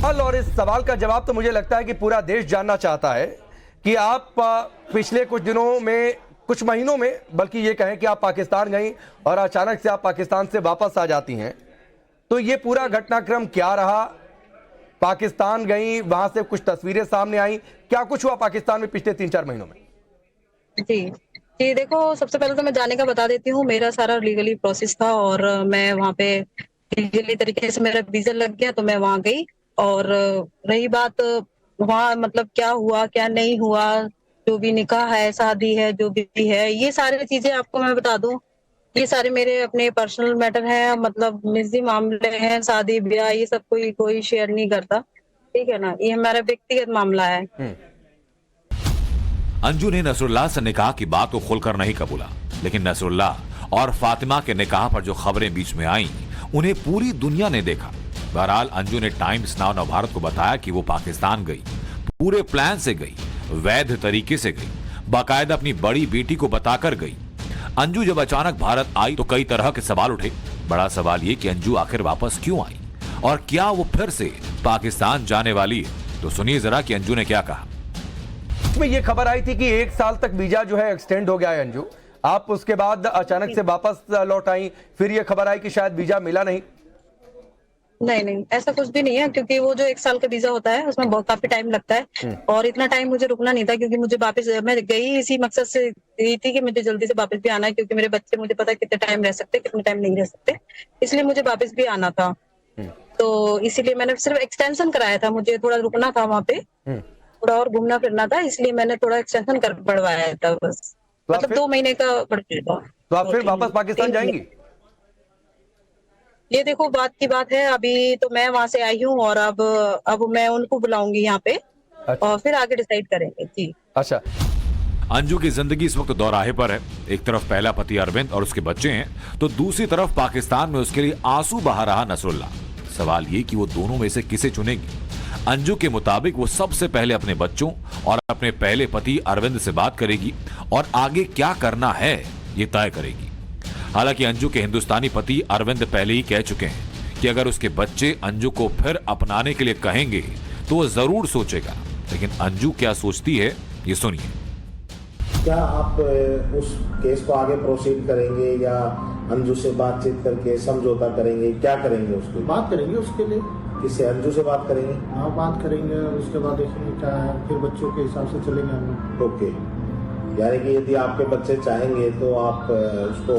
और इस सवाल का जवाब तो मुझे लगता है कि पूरा देश जानना चाहता है कि आप पिछले कुछ दिनों में, कुछ महीनों में, बल्कि ये कहें कि आप पाकिस्तान गई और अचानक से आप पाकिस्तान से वापस आ जाती हैं, तो ये पूरा घटनाक्रम क्या रहा? पाकिस्तान गई, वहां से कुछ तस्वीरें सामने आई, क्या कुछ हुआ पाकिस्तान में पिछले 3-4 महीनों में? जी जी, देखो, सबसे पहले तो मैं जाने का बता देती हूँ। मेरा सारा लीगली प्रोसेस था और मैं वहाँ पे लीगली तरीके से मेरा वीजा लग गया, तो मैं वहाँ गई। और रही बात वहाँ मतलब क्या हुआ क्या नहीं हुआ, जो भी निकाह है, शादी है, जो भी है, ये सारी चीजें आपको मैं बता दूं। ये सारे मेरे अपने पर्सनल मैटर हैं, मतलब निजी मामले हैं। शादी ब्याह ये सब कोई कोई शेयर नहीं करता, ठीक है ना। ये हमारा व्यक्तिगत मामला है। अंजू ने नसरुल्लाह से निकाह की बात को खुलकर नहीं कबूला, लेकिन नसरुल्लाह और फातिमा के निकाह पर जो खबरें बीच में आईं, उन्हें पूरी दुनिया ने देखा। बहरहाल अंजू ने टाइम्स नाउ नवभारत को बताया कि वो पाकिस्तान गई, पूरे प्लान से गई, वैध तरीके से गई, बाकायदा अपनी बड़ी बेटी को बताकर गई। अंजू जब अचानक भारत आई तो कई तरह के सवाल उठे। बड़ा सवाल ये कि अंजू आखिर वापस क्यों आई और क्या वो फिर से पाकिस्तान जाने वाली है? तो सुनिए जरा कि अंजू ने क्या कहा। में ये खबर आई थी कि 1 साल तक वीजा जो है एक्सटेंड हो गया है अंजू, आप उसके बाद अचानक से वापस लौट आई, फिर ये खबर आई कि शायद वीजा मिला नहीं। नहीं नहीं, ऐसा कुछ भी नहीं है, क्योंकि वो जो 1 साल का वीजा होता है उसमें बहुत काफी टाइम लगता है। और इतना टाइम मुझे रुकना नहीं था, क्योंकि मुझे वापस, मैं गई इसी मकसद से गई थी कि मुझे जल्दी से वापस भी आना है, क्योंकि मेरे बच्चे, मुझे पता है कितने टाइम रह सकते, कितने टाइम नहीं रह सकते, इसलिए मुझे वापस भी आना था। तो इसीलिए मैंने सिर्फ एक्सटेंशन कराया था, मुझे थोड़ा रुकना था वहाँ पे, थोड़ा और घूमना फिरना था, इसलिए मैंने थोड़ा एक्सटेंशन कर बढ़वाया था बस। तो मतलब 2 महीने का बढ़ था। तो आप फिर वापस पाकिस्तान जाएंगी? ये देखो, बात की बात है, अभी तो मैं वहां से आई हूँ और अब मैं उनको बुलाऊंगी यहाँ पे। अच्छा। और फिर आगे डिसाइड करेंगे। जी अच्छा, अंजू की जिंदगी इस वक्त दोराहे पर है। एक तरफ पहला पति अरविंद और उसके बच्चे हैं, तो दूसरी तरफ पाकिस्तान में उसके लिए आंसू बहा रहा नसरुल्लाह। सवाल ये कि वो दोनों में से किसे चुनेगी। अंजू के मुताबिक वो सबसे पहले अपने बच्चों और अपने पहले पति अरविंद से बात करेगी और आगे क्या करना है ये तय करेगी। हालांकि अंजू के हिंदुस्तानी पति अरविंद पहले ही कह चुके हैं कि अगर उसके बच्चे अंजू को फिर अपनाने के लिए कहेंगे तो वो जरूर सोचेगा। लेकिन अंजू क्या सोचती है ये सुनिए। क्या आप उस केस को आगे प्रोसीड करेंगे या अंजू से बातचीत करके समझौता करेंगे? क्या करेंगे? उसके बात करेंगे उसके लिए। किससे? अंजू से बात करेंगे? हाँ, बात करेंगे, उसके बाद देखेंगे क्या है, फिर बच्चों के हिसाब से चलेंगे हम लोग। ओके, यानी कि यदि आपके बच्चे चाहेंगे तो आप उसको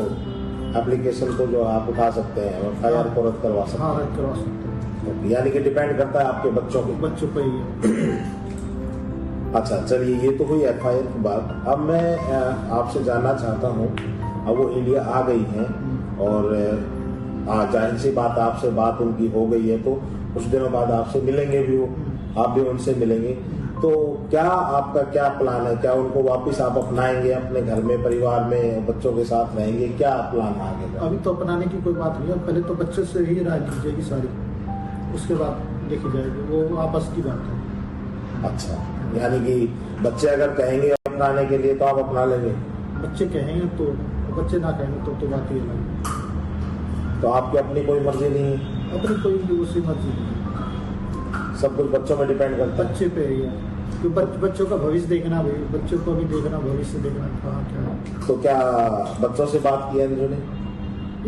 एप्लीकेशन को जो आप उठा सकते हैं और FIR को रद्द करवा सकते हैं। हाँ, रद्द करवा सकते हैं। यानी कि डिपेंड करता है आपके बच्चों के बच्चों पर ही है। अच्छा, चलिए, ये तो हुई FIR की बात। अब मैं आपसे जानना चाहता हूँ, अब वो इंडिया आ गई हैं और जाहिर सी बात, आपसे बात उनकी हो गई है, तो कुछ दिनों बाद आपसे मिलेंगे भी, वो आप भी उनसे मिलेंगे, तो क्या आपका क्या प्लान है? क्या उनको वापस आप अपनाएंगे अपने घर में, परिवार में, बच्चों के साथ रहेंगे? क्या प्लान है आगे का? अभी तो अपनाने की कोई बात नहीं है, पहले तो बच्चे से ही राय ली जाएगी सारी, उसके बाद देखी जाएगी, वो आपस की बात है। अच्छा, यानी कि बच्चे अगर कहेंगे अपनाने के लिए तो आप अपना लेंगे? बच्चे कहेंगे तो, बच्चे ना कहेंगे तो बात ही अलग। तो आपकी अपनी कोई मर्जी नहीं है? अपनी कोई उसी मर्जी नहीं, सब कुछ बच्चों में डिपेंड करता है? बच्चे पे ही है, क्योंकि बच्चों का भविष्य देखना भी, बच्चों को भी देखना, भविष्य देखना, कहाँ क्या है। तो क्या बच्चों से बात की है अंजू ने?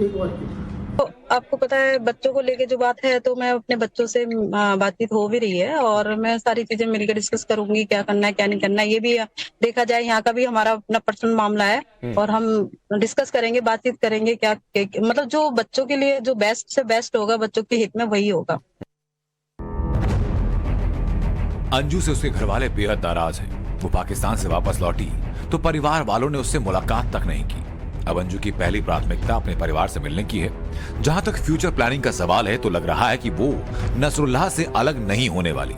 एक बार की। तो आपको पता है, बच्चों को लेके जो बात है, तो मैं अपने बच्चों से बातचीत हो भी रही है और मैं सारी चीजें मिलकर डिस्कस करूंगी, क्या करना है क्या नहीं करना है। ये भी देखा जाए, यहाँ का भी हमारा अपना पर्सनल मामला है और हम डिस्कस करेंगे, बातचीत करेंगे, क्या मतलब जो बच्चों के लिए जो बेस्ट से बेस्ट होगा, बच्चों के हित में, वही होगा। अंजू से उसके घर वाले बेहद नाराज हैं। वो पाकिस्तान से वापस लौटी तो परिवार वालों ने उससे मुलाकात तक नहीं की। अब अंजू की पहली प्राथमिकता अपने परिवार से मिलने की है। जहां तक फ्यूचर प्लानिंग का सवाल है तो लग रहा है कि वो नसरुल्लाह से अलग नहीं होने वाली,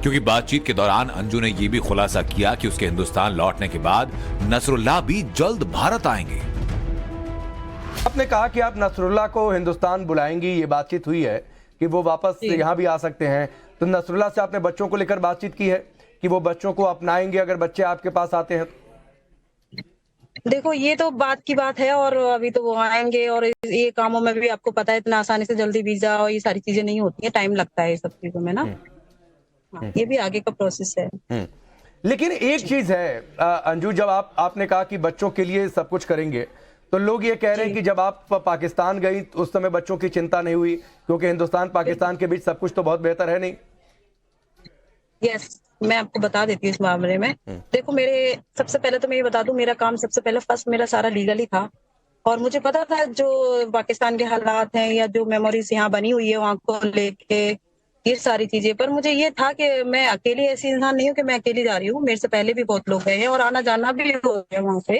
क्योंकि बातचीत के दौरान अंजू ने यह भी खुलासा किया कि उसके हिंदुस्तान लौटने के बाद नसरुल्लाह भी जल्द भारत आएंगे। आपने कहा कि आप नसरुल्लाह को हिंदुस्तान बुलाएंगी, ये बातचीत हुई है कि वो वापस यहाँ भी आ सकते हैं, तो नसरुल्लाह से आपने बच्चों को लेकर बातचीत की है कि वो बच्चों को अपनाएंगे अगर बच्चे आपके पास आते हैं? देखो, ये तो बात की बात है और अभी तो वो आएंगे और ये कामों में भी आपको पता है, इतना आसानी से जल्दी वीजा और ये सारी चीजें नहीं होती है, टाइम लगता है ये सब चीजों में ना। हाँ, ये भी आगे का प्रोसेस है। लेकिन एक चीज है अंजू, जब आपने कहा कि बच्चों के लिए सब कुछ करेंगे, तो लोग ये कह रहे हैं कि जब आप पाकिस्तान गई तो उस समय बच्चों की चिंता नहीं हुई, क्योंकि हिंदुस्तान पाकिस्तान के बीच सब कुछ तो बहुत बेहतर है नहीं। यस, मैं आपको बता देती हूँ इस मामले में। देखो, मेरे सबसे पहले तो मैं ये बता दूं, मेरा काम सबसे पहले फर्स्ट मेरा सारा लीगल ही था, और मुझे पता था जो पाकिस्तान के हालात हैं या जो मेमोरीज यहाँ बनी हुई है वहां को लेके, ये सारी चीजें। पर मुझे ये था कि मैं अकेली ऐसी इंसान नहीं हूँ कि मैं अकेली जा रही हूँ, मेरे से पहले भी बहुत लोग गए हैं और आना जाना भी हो गया वहां पे।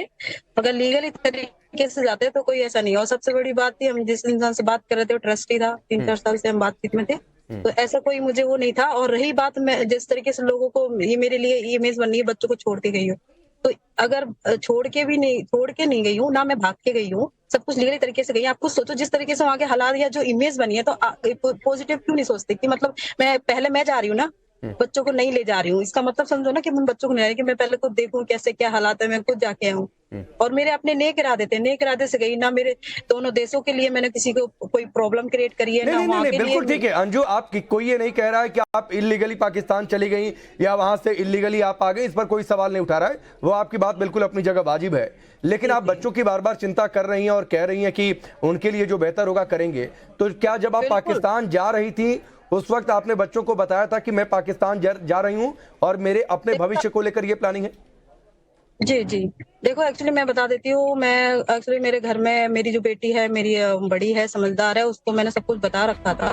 अगर लीगली तरीके से जाते तो कोई ऐसा नहीं। और सबसे बड़ी बात थी, हम जिस इंसान से बात कर रहे थे वो ट्रस्टी था, 3-4 साल से हम बातचीत में थे, तो ऐसा कोई मुझे वो नहीं था। और रही बात, मैं जिस तरीके से लोगों को, ये मेरे लिए इमेज बननी है, बच्चों को छोड़ के गई हूँ, तो अगर छोड़ के नहीं गई हूँ, ना मैं भाग के गई हूँ, सब कुछ लीगली तरीके से गई। आप खुद सोचो, जिस तरीके से वहाँ के हालात या जो इमेज बनी है, तो पॉजिटिव क्यों नहीं सोचते कि मतलब मैं जा रही हूँ ना, बच्चों को नहीं ले जा रही हूँ, इसका मतलब समझो ना कि मैं बच्चों को नहीं ले रही, कि मैं पहले खुद देखूं कैसे क्या हालात है, मैं खुद जाके आऊँ। और मेरे अपने नेक इरादे से गई ना, मेरे दोनों देशों के लिए मैंने किसी को कोई प्रॉब्लम क्रिएट करी है ना नहीं, वहाँ के लिए। बिल्कुल ठीक है अंजू, आप कोई ये नहीं कह रहा है कि आप इलीगली पाकिस्तान चली गई या वहां से इलीगली आप आ गई, इस पर कोई सवाल नहीं उठा रहा है, वो आपकी बात बिल्कुल अपनी जगह वाजिब है। लेकिन आप बच्चों की बार बार चिंता कर रही हैं और कह रही हैं कि उनके लिए जो बेहतर होगा करेंगे, तो क्या जब आप पाकिस्तान जा रही थी उस वक्त आपने बच्चों को बताया था कि मैं पाकिस्तान जा रही हूँ और मेरे अपने भविष्य को लेकर ये प्लानिंग है? जी जी, देखो एक्चुअली मैं बता देती हूँ, मैं एक्चुअली मेरे घर में मेरी जो बेटी है, मेरी बड़ी है, समझदार है, उसको मैंने सब कुछ बता रखा था।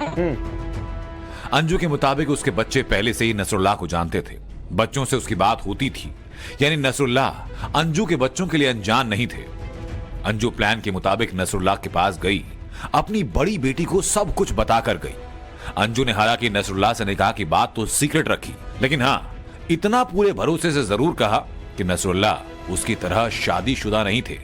अंजू के मुताबिक उसके बच्चे पहले से ही नसरुल्लाह को जानते थे, बच्चों से उसकी बात होती थी, यानी नसरुल्लाह अंजू के बच्चों के लिए अनजान नहीं थे। अंजू प्लान के मुताबिक नसरुल्लाह के पास गई, अपनी बड़ी बेटी को सब कुछ बताकर गई। अंजू ने हालांकि नसरुल्लाह से निकाह की बात तो सीक्रेट रखी, लेकिन हाँ, इतना पूरे भरोसे से जरूर कहा कि नसरुल्लाह उसकी तरह शादीशुदा नहीं थे।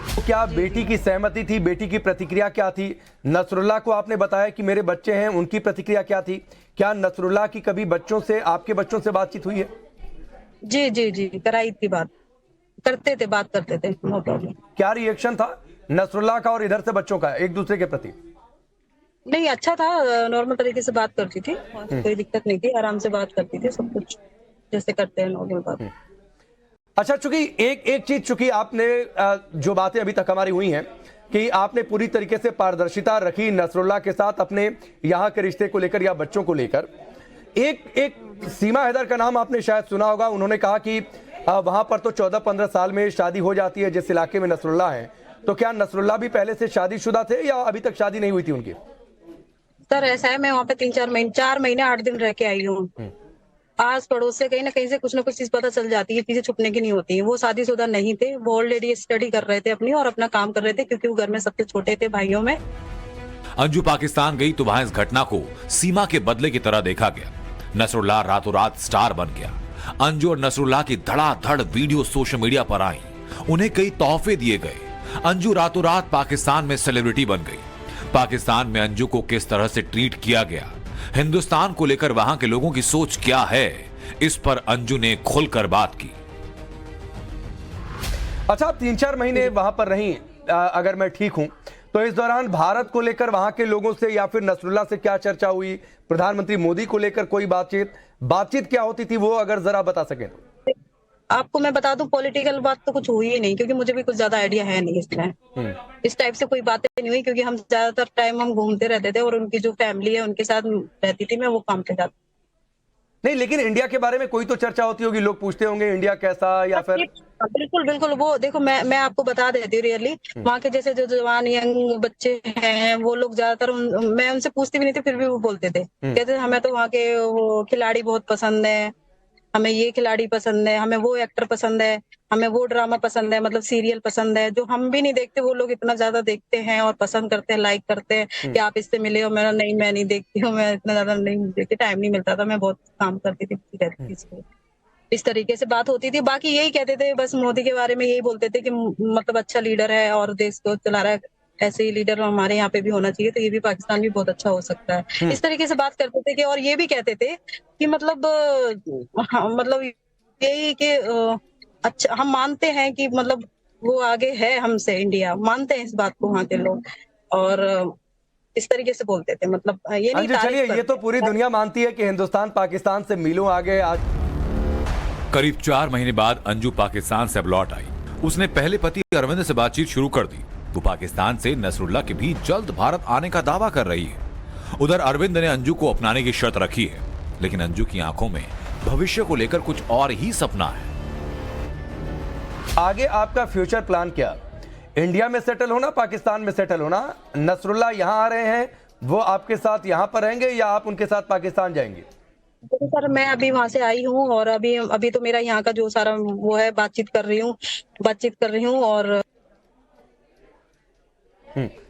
तो क्या बेटी की सहमति थी? बेटी की प्रतिक्रिया क्या थी? नसरुल्लाह को आपने बताया कि मेरे बच्चे हैं, उनकी प्रतिक्रिया क्या थी? क्या नसरुल्लाह की कभी बच्चों से, आपके बच्चों से बातचीत हुई है? जी जी जी, कराई थी बात, बात करते थे, नो प्रॉब्लम। क्या रिएक्शन था नसरुल्लाह का और इधर से बच्चों का एक दूसरे के प्रति? नहीं, अच्छा था, नॉर्मल तरीके से बात करती थी, कोई दिक्कत नहीं थी, आराम से बात करती थी, सब कुछ जैसे करते हैं नॉर्मल बात। अच्छा, चूंकि एक चीज, चूंकि आपने जो बातें अभी तक हमारी हुई हैं कि आपने पूरी तरीके से पारदर्शिता रखी नसरुल्लाह के साथ अपने यहाँ के रिश्ते को लेकर या बच्चों को लेकर। एक सीमा हैदर का नाम आपने शायद सुना होगा, उन्होंने कहा कि वहां पर तो 14-15 साल में शादी हो जाती है जिस इलाके में नसरुल्लाह है, तो क्या नसरुल्लाह भी पहले से शादीशुदा थे या अभी तक शादी नहीं हुई थी उनकी? सर ऐसा है, मैं वहाँ पे 4 महीने 8 दिन रह के आई हूँ। आस पड़ोस से कहीं ना कहीं से कुछ ना कुछ चीज पता चल जाती है, चीजें छुपने की नहीं होती है। वो शादीशुदा नहीं थे, वो ऑलरेडी स्टडी कर रहे थे अपनी और अपना काम कर रहे थे, क्योंकि वो घर में सबसे छोटे थे भाइयों में। अंजू पाकिस्तान गई तो वहां इस घटना को सीमा के बदले की तरह देखा गया। नसरुल्लाह रातों रात स्टार बन गया। अंजू और नसरुल्लाह की धड़ाधड़ वीडियो सोशल मीडिया पर आई, उन्हें कई तोहफे दिए गए। अंजू रातों रात पाकिस्तान में सेलिब्रिटी बन गई। पाकिस्तान में अंजू को किस तरह से ट्रीट किया गया, हिंदुस्तान को लेकर वहां के लोगों की सोच क्या है, इस पर अंजू ने खुलकर बात की। अच्छा, आप 3-4 महीने वहां पर रही, अगर मैं ठीक हूं तो इस दौरान भारत को लेकर वहां के लोगों से या फिर नसरुल्लाह से क्या चर्चा हुई? प्रधानमंत्री मोदी को लेकर कोई बातचीत क्या होती थी, वो अगर जरा बता सकें तो। आपको मैं बता दूं, पॉलिटिकल बात तो कुछ हुई ही नहीं, क्योंकि मुझे भी कुछ ज्यादा आइडिया है नहीं इसमें। इस टाइप से कोई बातें नहीं हुई, क्योंकि हम ज्यादातर टाइम हम घूमते रहते थे और उनकी जो फैमिली है उनके साथ रहती थी, मैं वो काम पे जाती। नहीं, लेकिन इंडिया के बारे में कोई तो चर्चा होती होगी, लोग पूछते होंगे इंडिया कैसा, या फिर? बिल्कुल बिल्कुल, वो देखो, मैं आपको बता देती हूँ रियली, वहाँ के जैसे जो जवान यंग बच्चे हैं वो लोग ज्यादातर, मैं उनसे पूछती भी नहीं थी, फिर भी वो बोलते थे, कहते थे हमें तो वहाँ के वो खिलाड़ी बहुत पसंद है, हमें ये खिलाड़ी पसंद है, हमें वो एक्टर पसंद है, हमें वो ड्रामा पसंद है, मतलब सीरियल पसंद है, जो हम भी नहीं देखते वो लोग इतना ज्यादा देखते हैं और पसंद करते हैं, लाइक करते हैं कि आप इससे मिले हो। मेरा नहीं, मैं नहीं देखती हूँ, मैं इतना ज्यादा नहीं देखती, टाइम नहीं मिलता था, मैं बहुत काम करती थी, इस तरीके से बात होती थी। बाकी यही कहते थे बस, मोदी के बारे में यही बोलते थे कि मतलब अच्छा लीडर है और देश को चला रहा है, ऐसे ही लीडर हमारे यहाँ पे भी होना चाहिए, तो ये भी पाकिस्तान भी बहुत अच्छा हो सकता है, इस तरीके से बात करते थे। कि और ये भी कहते थे कि मतलब हाँ, मतलब यही कि अच्छा, हम मानते हैं कि मतलब वो आगे है हमसे, इंडिया मानते हैं इस बात को वहाँ के लोग। और इस तरीके से बोलते थे, मतलब ये नहीं अंजू चलिए, तारीफ ये तो करते। पूरी दुनिया मानती है कि हिंदुस्तान पाकिस्तान से मीलों आगे आज। करीब 4 महीने बाद अंजू पाकिस्तान से अब लौट आई। उसने पहले पति अरविंद से बातचीत शुरू कर दी। वो पाकिस्तान से नसरुल्ला के भी जल्द भारत आने का दावा कर रही है। उधर अरविंद ने अंजू को अपनाने की शर्त रखी है, लेकिन अंजू की आंखों में भविष्य को लेकर कुछ और ही सपना है। आगे आपका फ्यूचर प्लान क्या? इंडिया में सेटल होना, पाकिस्तान में सेटल होना? नसरुल्ला यहाँ आ रहे हैं, वो आपके साथ यहाँ पर रहेंगे या आप उनके साथ पाकिस्तान जाएंगे? तो सर मैं अभी वहां से आई हूँ और अभी तो मेरा यहाँ का जो सारा वो है बातचीत कर रही हूँ और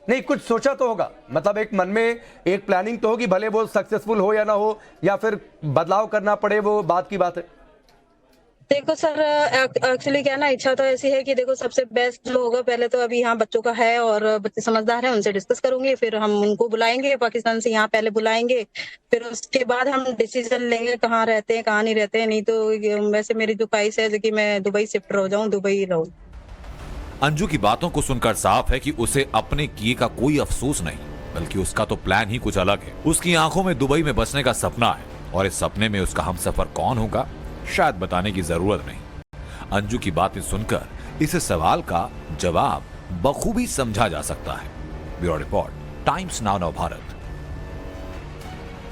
नहीं, कुछ सोचा तो होगा, मतलब एक मन में एक प्लानिंग तो होगी, भले वो सक्सेसफुल हो या ना हो या फिर बदलाव करना पड़े, वो बात की बात है। देखो सर, एक्चुअली क्या ना, इच्छा तो ऐसी है कि देखो सबसे बेस्ट जो होगा, पहले तो अभी यहाँ बच्चों का है और बच्चे समझदार हैं, उनसे डिस्कस करूंगी, फिर हम उनको बुलाएंगे पाकिस्तान से, यहाँ पहले बुलाएंगे, फिर उसके बाद हम डिसीजन लेंगे कहाँ रहते हैं कहाँ नहीं रहते हैं। नहीं तो वैसे मेरी जो ख्वाहिश है कि मैं दुबई शिफ्ट हो जाऊँ, दुबई रहूँ। अंजू की बातों को सुनकर साफ है कि उसे अपने किए का कोई अफसोस नहीं, बल्कि उसका तो प्लान ही कुछ अलग है। उसकी आंखों में दुबई में बसने का सपना है और इस सपने में उसका हमसफर कौन होगा शायद बताने की जरूरत नहीं। अंजू की बातें सुनकर इस सवाल का जवाब बखूबी समझा जा सकता है। Bureau report, times now Bharat.